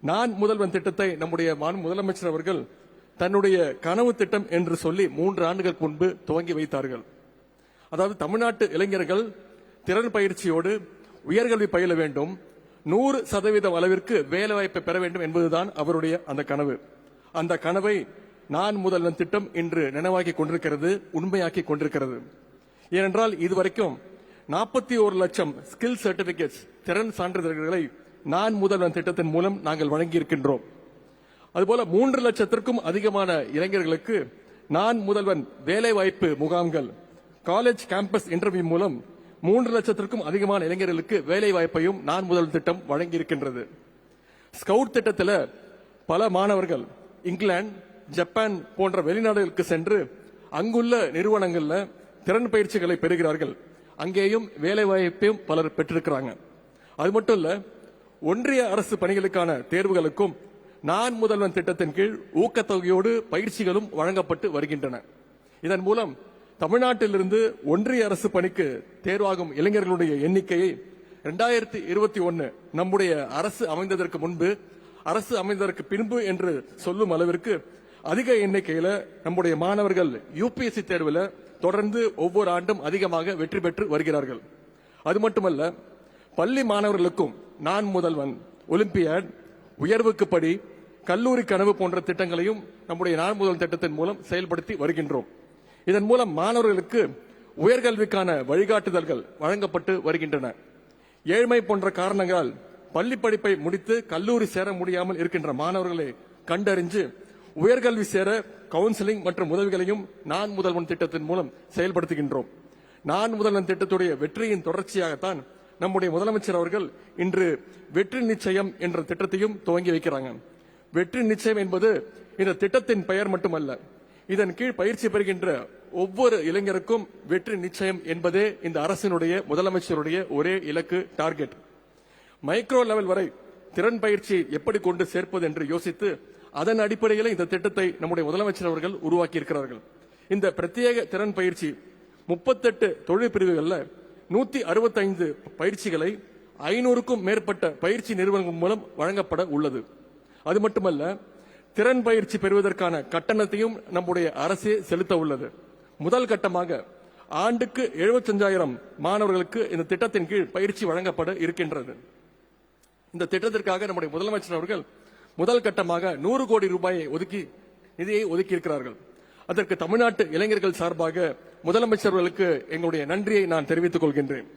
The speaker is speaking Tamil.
நான் முதல்வன் திட்டத்தை நம்முடைய முதலமைச்சர் அவர்கள் தன்னுடைய கனவு திட்டம் என்று சொல்லி 3 ஆண்டுகளுக்கு முன்பு துவங்கி வைத்தார்கள். அதாவது தமிழ்நாட்டு இளைஞர்கள் திறன் பயிற்சியோடு உயர்கல்வி பயில வேண்டும், 100% அளவிற்கு வேலை வாய்ப்பை பெற வேண்டும் என்பதுதான் அவருடைய அந்த கனவு. அந்த கனவை நான் முதல்வன் திட்டம் இன்று நினைவாக்கி கொண்டிருக்கிறது, உண்மையாக்கி கொண்டிருக்கிறது. ஏனென்றால் இதுவரைக்கும் 41 லட்சம் ஸ்கில் சர்டிபிகேட்ஸ் திறன் சான்றிதழ்களை நான் முதல்வன் திட்டத்தின் மூலம் நாங்கள் வழங்கி இருக்கின்றோம். அதுபோல 3 லட்சத்திற்கும் அதிகமான இளைஞர்களுக்கு நான் முதல்வன் வேலை வாய்ப்பு முகாம்கள், காலேஜ் கேம்பஸ் இன்டர்வியூ மூலம் 3 லட்சத்திற்கும் அதிகமான இளைஞர்களுக்கு வேலை வாய்ப்பையும் நான் முதல்வன் திட்டம் வழங்கி இருக்கின்றது. ஸ்கவுட் திட்டத்தில் பல மாணவர்கள் இங்கிலாந்து, ஜப்பான் போன்ற வெளிநாடுகளுக்கு சென்று அங்குள்ள நிறுவனங்கள்ல திறன் பயிற்சிகளை பெறுகிறார்கள். அங்கேயும் வேலை வாய்ப்பையும் பலர் பெற்றிருக்கிறாங்க. அது மட்டும் இல்ல, ஒன்றிய அரசு பணிகளுக்கான தேர்வுகளுக்கும் நான் முதல்வன் திட்டத்தின் கீழ் ஊக்கத்தொகையோடு பயிற்சிகளும் வழங்கப்பட்டு வருகின்றன. இதன் மூலம் தமிழ்நாட்டிலிருந்து ஒன்றிய அரசு பணிக்கு தேர்வாகும் இளைஞர்களுடைய எண்ணிக்கையை 2021 நம்முடைய அரசு அமைந்ததற்கு முன்பு, அரசு அமைந்ததற்கு பின்பு என்று சொல்லும் அளவிற்கு அதிக எண்ணிக்கையில் நம்முடைய மாணவர்கள் யூபிஎஸ்சி தேர்வில் தொடர்ந்து ஒவ்வொரு ஆண்டும் அதிகமாக வெற்றி பெற்று வருகிறார்கள். அது மட்டுமல்ல, பள்ளி மாணவர்களுக்கும் நான் முதல்வன், ஒலிம்பியாட், உயர்வுக்கு படி, கல்லூரி கனவு போன்ற திட்டங்களையும் நம்முடைய நான் முதல்வன் திட்டத்தின் மூலம் செயல்படுத்தி வருகின்றோம். இதன் மூலம் மாணவர்களுக்கு உயர்கல்விக்கான வழிகாட்டுதல்கள் வழங்கப்பட்டு வருகின்றன. ஏழ்மை போன்ற காரணங்களால் பள்ளி படிப்பை முடித்து கல்லூரி சேர முடியாமல் இருக்கின்ற மாணவர்களை கண்டறிஞ்சு உயர்கல்வி சேர கவுன்சிலிங் மற்றும் உதவிகளையும் நான் முதல்வன் திட்டத்தின் மூலம் செயல்படுத்துகின்றோம். நான் முதல்வன் திட்டத்துடைய வெற்றியின் தொடர்ச்சியாகத்தான் நம்முடைய முதலமைச்சர் அவர்கள் இன்று வெற்றி நிச்சயம் என்ற திட்டத்தையும் துவங்கி வைக்கிறாங்க. வெற்றி நிச்சயம் என்பது இந்த திட்டத்தின் பெயர் மட்டுமல்ல, இதன் கீழ் பயிற்சி பெறுகின்ற ஒவ்வொரு இளைஞருக்கும் வெற்றி நிச்சயம் என்பதே இந்த அரசினுடைய முதலமைச்சருடைய ஒரே இலக்கு, டார்கெட். மைக்ரோ லெவல் வரை திறன் பயிற்சி எப்படி கொண்டு சேர்ப்பது என்று யோசித்து அதன் அடிப்படையில் இந்த திட்டத்தை நம்முடைய முதலமைச்சர் அவர்கள் உருவாக்கி இருக்கிறார்கள். இந்த பிரத்யேக திறன் பயிற்சி 38 தொழில் பிரிவுகளில் 165 பயிற்சிகளை 500க்கும் மேற்பட்ட பயிற்சி நிறுவனங்கள் மூலம் வழங்கப்பட உள்ளது. அது மட்டுமல்ல, திறன் பயிற்சி பெறுவதற்கான கட்டணத்தையும் நம்முடைய அரசே செலுத்த உள்ளது. முதல் கட்டமாக ஆண்டுக்கு 75,000 மாணவர்களுக்கு இந்த திட்டத்தின் கீழ் பயிற்சி வழங்கப்பட இருக்கின்றது. இந்த திட்டத்திற்காக நம்முடைய முதலமைச்சர் அவர்கள் முதல் கட்டமாக 100 கோடி ரூபாயை நிதியை ஒதுக்கி இருக்கிறார்கள். அதற்கு தமிழ்நாட்டு இளைஞர்கள் சார்பாக முதலமைச்சர்களுக்கு எங்களுடைய நன்றியை நான் தெரிவித்துக் கொள்கின்றேன்.